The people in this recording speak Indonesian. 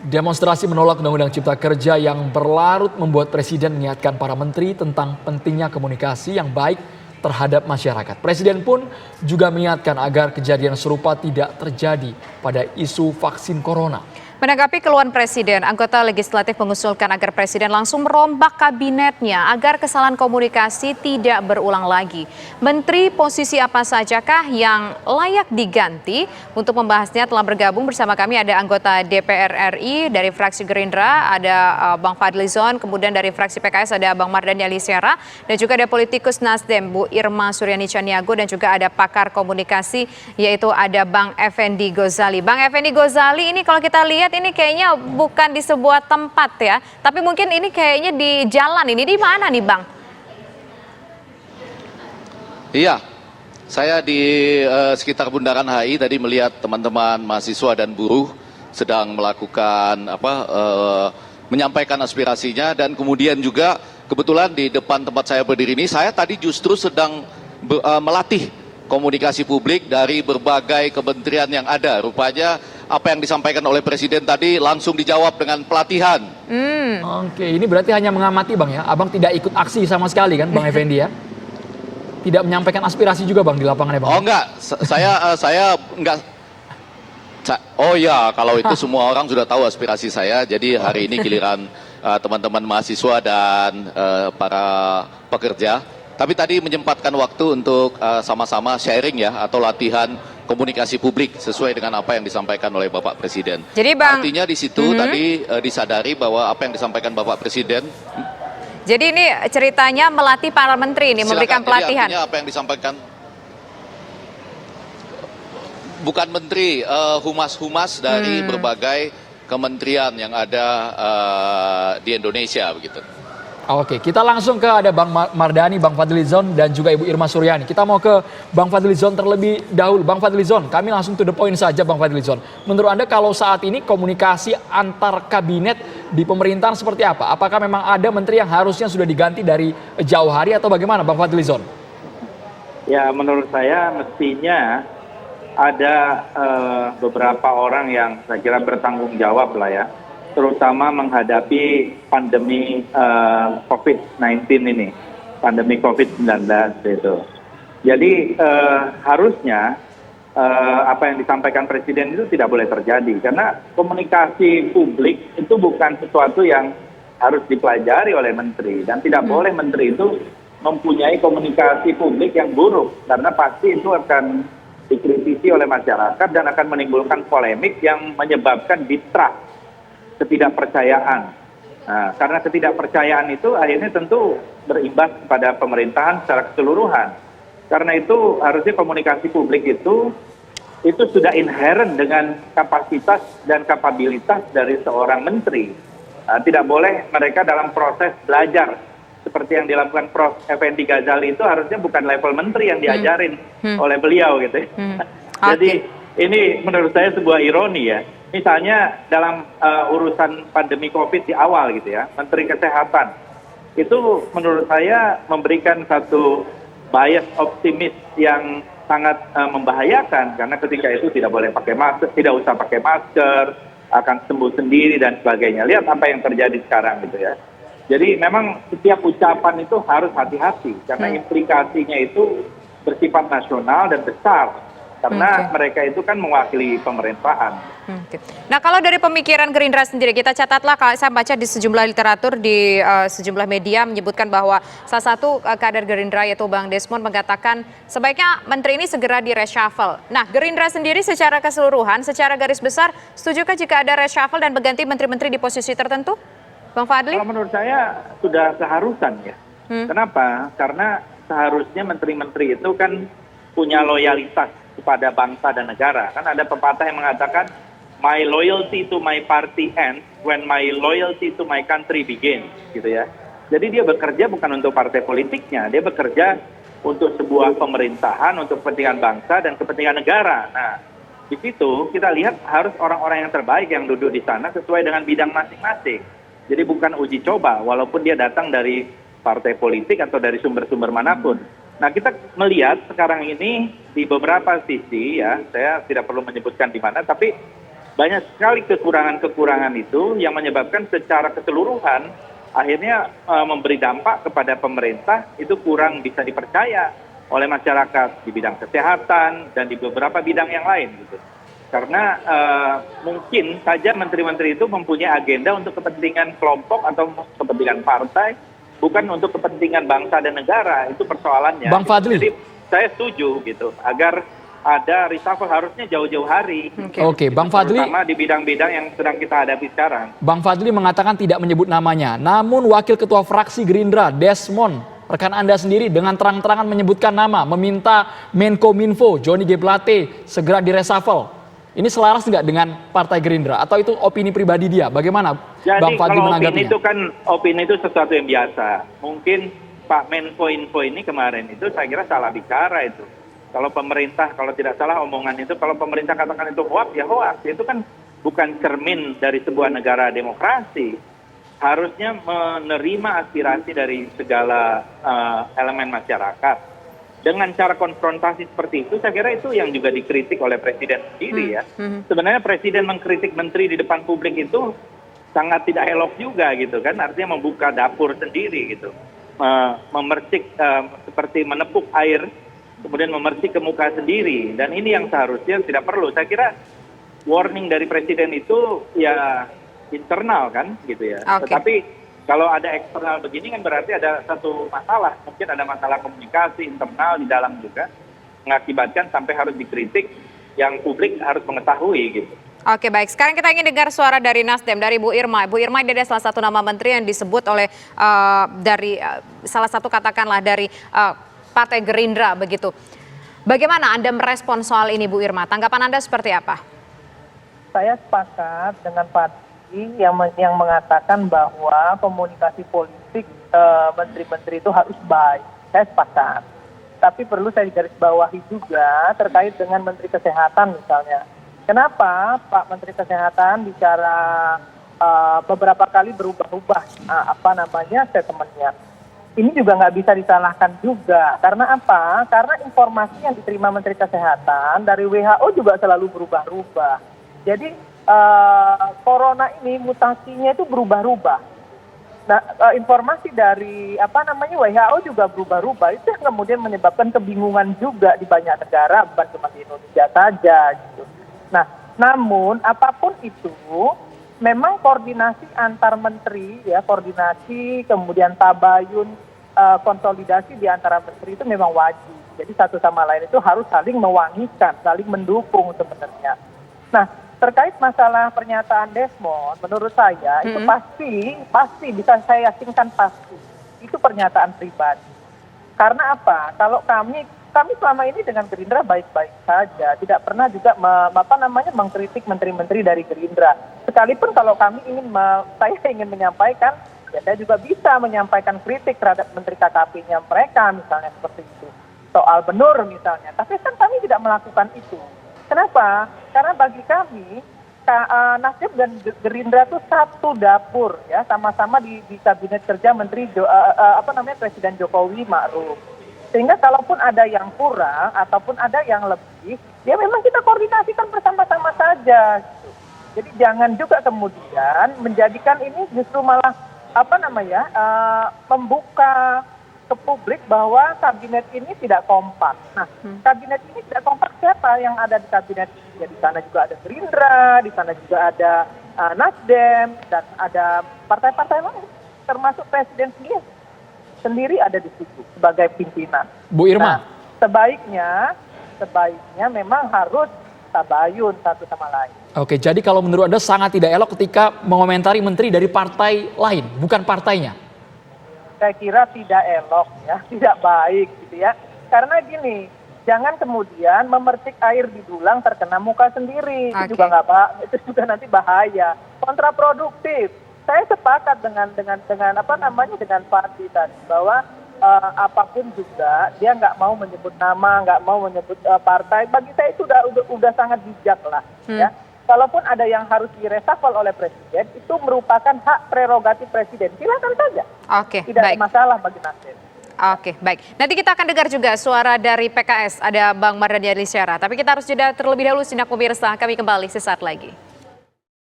Demonstrasi menolak Undang-Undang Cipta Kerja yang berlarut membuat Presiden mengingatkan para menteri tentang pentingnya komunikasi yang baik terhadap masyarakat. Presiden pun juga mengingatkan agar kejadian serupa tidak terjadi pada isu vaksin corona. Menanggapi keluhan Presiden, anggota legislatif mengusulkan agar Presiden langsung merombak kabinetnya agar kesalahan komunikasi tidak berulang lagi. Menteri posisi apa sajakah yang layak diganti? Untuk membahasnya telah bergabung bersama kami ada anggota DPR RI dari fraksi Gerindra, ada Bang Fadlizon, kemudian dari fraksi PKS ada Bang Mardhani Alisera, dan juga ada politikus Nasdem Bu Irma Suryani Chaniago, dan juga ada pakar komunikasi yaitu ada Bang Effendi Ghazali. Bang Effendi Ghazali, ini kalau kita lihat ini kayaknya bukan di sebuah tempat ya, tapi mungkin ini kayaknya di jalan. Ini di mana nih, Bang? Iya, saya di sekitar Bundaran HI tadi melihat teman-teman mahasiswa dan buruh sedang melakukan menyampaikan aspirasinya, dan kemudian juga kebetulan di depan tempat saya berdiri ini saya tadi justru sedang melatih komunikasi publik dari berbagai kementerian yang ada. Rupanya apa yang disampaikan oleh Presiden tadi langsung dijawab dengan pelatihan. Oke, ini berarti hanya mengamati Bang ya? Abang tidak ikut aksi sama sekali kan Bang Effendi ya? Tidak menyampaikan aspirasi juga Bang di lapangan ya Bang? Oh enggak, saya enggak. Oh ya, kalau itu semua orang sudah tahu aspirasi saya. Jadi hari ini giliran teman-teman mahasiswa dan para pekerja. Tapi tadi menyempatkan waktu untuk sama-sama sharing ya, atau latihan komunikasi publik sesuai dengan apa yang disampaikan oleh Bapak Presiden. Jadi Bang, artinya di situ tadi disadari bahwa apa yang disampaikan Bapak Presiden. Jadi ini ceritanya melatih para menteri ini, memberikan pelatihan. Artinya apa yang disampaikan bukan menteri, humas-humas dari berbagai kementerian yang ada di Indonesia begitu. Oke, kita langsung ke ada Bang Mardhani, Bang Fadlizon, dan juga Ibu Irma Suryani. Kita mau ke Bang Fadlizon terlebih dahulu. Bang Fadlizon, kami langsung to the point saja Bang Fadlizon. Menurut Anda kalau saat ini komunikasi antar kabinet di pemerintahan seperti apa? Apakah memang ada menteri yang harusnya sudah diganti dari jauh hari atau bagaimana Bang Fadlizon? Ya, menurut saya mestinya ada beberapa orang yang saya kira bertanggung jawab lah ya, terutama menghadapi pandemi COVID-19 ini, pandemi COVID-19 itu. Jadi harusnya apa yang disampaikan Presiden itu tidak boleh terjadi, karena komunikasi publik itu bukan sesuatu yang harus dipelajari oleh menteri, dan tidak boleh menteri itu mempunyai komunikasi publik yang buruk, karena pasti itu akan dikritisi oleh masyarakat dan akan menimbulkan polemik yang menyebabkan distrust, ketidakpercayaan. Nah, karena ketidakpercayaan itu akhirnya tentu berimbas pada pemerintahan secara keseluruhan. Karena itu harusnya komunikasi publik itu sudah inherent dengan kapasitas dan kapabilitas dari seorang menteri. Tidak boleh mereka dalam proses belajar seperti yang dilakukan Prof. Effendi Ghazali itu harusnya bukan level menteri yang diajarin oleh beliau gitu. Jadi ini menurut saya sebuah ironi ya. Misalnya dalam urusan pandemi COVID di awal gitu ya, Menteri Kesehatan itu menurut saya memberikan satu bias optimis yang sangat membahayakan, karena ketika itu tidak boleh pakai masker, tidak usah pakai masker, akan sembuh sendiri dan sebagainya. Lihat apa yang terjadi sekarang gitu ya. Jadi memang setiap ucapan itu harus hati-hati, karena implikasinya itu bersifat nasional dan besar, karena mereka itu kan mewakili pemerintahan. Nah, kalau dari pemikiran Gerindra sendiri, kita catatlah, kalau saya baca di sejumlah literatur, di sejumlah media menyebutkan bahwa salah satu kader Gerindra yaitu Bang Desmond mengatakan sebaiknya menteri ini segera di reshuffle. Nah, Gerindra sendiri secara keseluruhan, secara garis besar, setujukah jika ada reshuffle dan mengganti menteri-menteri di posisi tertentu? Bang Fadli? Kalau menurut saya sudah seharusan ya. Kenapa? Karena seharusnya menteri-menteri itu kan punya loyalitas kepada bangsa dan negara. Kan ada pepatah yang mengatakan, my loyalty to my party ends when my loyalty to my country begins, gitu ya. Jadi dia bekerja bukan untuk partai politiknya, dia bekerja untuk sebuah pemerintahan, untuk kepentingan bangsa dan kepentingan negara. Nah, di situ kita lihat harus orang-orang yang terbaik yang duduk di sana sesuai dengan bidang masing-masing. Jadi bukan uji coba, walaupun dia datang dari partai politik atau dari sumber-sumber manapun. Nah, kita melihat sekarang ini di beberapa sisi ya, saya tidak perlu menyebutkan di mana, tapi banyak sekali kekurangan-kekurangan itu yang menyebabkan secara keseluruhan akhirnya memberi dampak kepada pemerintah itu kurang bisa dipercaya oleh masyarakat di bidang kesehatan dan di beberapa bidang yang lain gitu. Karena mungkin saja menteri-menteri itu mempunyai agenda untuk kepentingan kelompok atau kepentingan partai, bukan untuk kepentingan bangsa dan negara. Itu persoalannya. Bang Fadli. Jadi saya setuju gitu agar ada reshuffle harusnya jauh-jauh hari. Oke, Bang Fadli. Terutama di bidang-bidang yang sedang kita hadapi sekarang. Bang Fadli mengatakan tidak menyebut namanya. Namun Wakil Ketua Fraksi Gerindra, Desmond, rekan Anda sendiri dengan terang-terangan menyebutkan nama, meminta Menkominfo, Johnny G. Plate, segera direshuffle. Ini selaras nggak dengan Partai Gerindra? Atau itu opini pribadi dia? Bagaimana Bang Fadli menanggapinya? Jadi kalau opini itu sesuatu yang biasa. Mungkin Pak Menkominfo ini kemarin itu saya kira salah bicara itu. Kalau pemerintah, kalau tidak salah omongan itu, kalau pemerintah katakan itu hoax, ya hoax. Itu kan bukan cermin dari sebuah negara demokrasi. Harusnya menerima aspirasi dari segala elemen masyarakat. Dengan cara konfrontasi seperti itu, saya kira itu yang juga dikritik oleh Presiden sendiri ya. Sebenarnya Presiden mengkritik menteri di depan publik itu sangat tidak elok juga gitu kan. Artinya membuka dapur sendiri gitu. Memercik seperti menepuk air, kemudian memercik ke muka sendiri. Dan ini yang seharusnya tidak perlu. Saya kira warning dari Presiden itu ya internal kan gitu ya. Okay. Tetapi kalau ada eksternal begini kan berarti ada satu masalah. Mungkin ada masalah komunikasi internal di dalam juga. Mengakibatkan sampai harus dikritik yang publik harus mengetahui gitu. Oke, baik. Sekarang kita ingin dengar suara dari Nasdem, dari Bu Irma. Bu Irma, ini ada salah satu nama menteri yang disebut oleh salah satu katakanlah dari Partai Gerindra begitu. Bagaimana Anda merespon soal ini, Bu Irma? Tanggapan Anda seperti apa? Saya sepakat dengan Pak yang mengatakan bahwa komunikasi politik menteri-menteri itu harus baik. Saya sepakat. Tapi perlu saya garisbawahi juga terkait dengan Menteri Kesehatan misalnya. Kenapa Pak Menteri Kesehatan bicara beberapa kali berubah-ubah statementnya? Ini juga nggak bisa disalahkan juga. Karena apa? Karena informasi yang diterima Menteri Kesehatan dari WHO juga selalu berubah-ubah. Jadi corona ini mutasinya itu berubah-ubah. Nah, informasi dari WHO juga berubah-ubah. Itu yang kemudian menyebabkan kebingungan juga di banyak negara, bukan cuma di Indonesia saja gitu. Nah, namun apapun itu memang koordinasi antar menteri ya, koordinasi kemudian tabayun konsolidasi di antara menteri itu memang wajib. Jadi satu sama lain itu harus saling mewangikan, saling mendukung sebenarnya. Nah, terkait masalah pernyataan Desmond, menurut saya itu pasti bisa saya yakinkan pasti itu pernyataan pribadi. Karena apa? Kalau kami selama ini dengan Gerindra baik-baik saja, tidak pernah juga mengkritik menteri-menteri dari Gerindra. Sekalipun kalau saya ingin menyampaikan, ya saya juga bisa menyampaikan kritik terhadap menteri KKP-nya mereka, misalnya seperti itu. Soal benur misalnya, tapi kan kami tidak melakukan itu. Kenapa? Karena bagi kami Nasdem dan Gerindra itu satu dapur ya, sama-sama di kabinet kerja Presiden Jokowi Ma'ruf. Sehingga kalaupun ada yang kurang ataupun ada yang lebih, ya memang kita koordinasikan bersama-sama saja. Gitu. Jadi jangan juga kemudian menjadikan ini justru malah membuka ke publik bahwa kabinet ini tidak kompak. Nah, kabinet ini tidak kompak siapa yang ada di kabinet ini? Ya, di sana juga ada Gerindra, di sana juga ada Nasdem, dan ada partai-partai lain, termasuk Presiden sendiri ada di situ sebagai pimpinan. Bu Irma. Nah, sebaiknya memang harus tabayun satu sama lain. Oke, jadi kalau menurut Anda sangat tidak elok ketika mengomentari menteri dari partai lain, bukan partainya? Saya kira tidak elok ya, tidak baik gitu ya. Karena gini, jangan kemudian memercik air di dulang terkena muka sendiri. Okay. Itu juga nanti bahaya, kontraproduktif. Saya sepakat dengan Fadli tadi bahwa apapun juga dia nggak mau menyebut nama, nggak mau menyebut partai. Bagi saya itu udah sangat bijak lah ya. Kalaupun ada yang harus diresafel oleh Presiden, itu merupakan hak prerogatif Presiden. Silakan saja. Oke, tidak baik. ada masalah bagi Nasdem. Oke, baik. Nanti kita akan dengar juga suara dari PKS, ada Bang Mardhani Alisera. Tapi kita harus jeda terlebih dahulu, sinak pemirsa. Kami kembali sesaat lagi.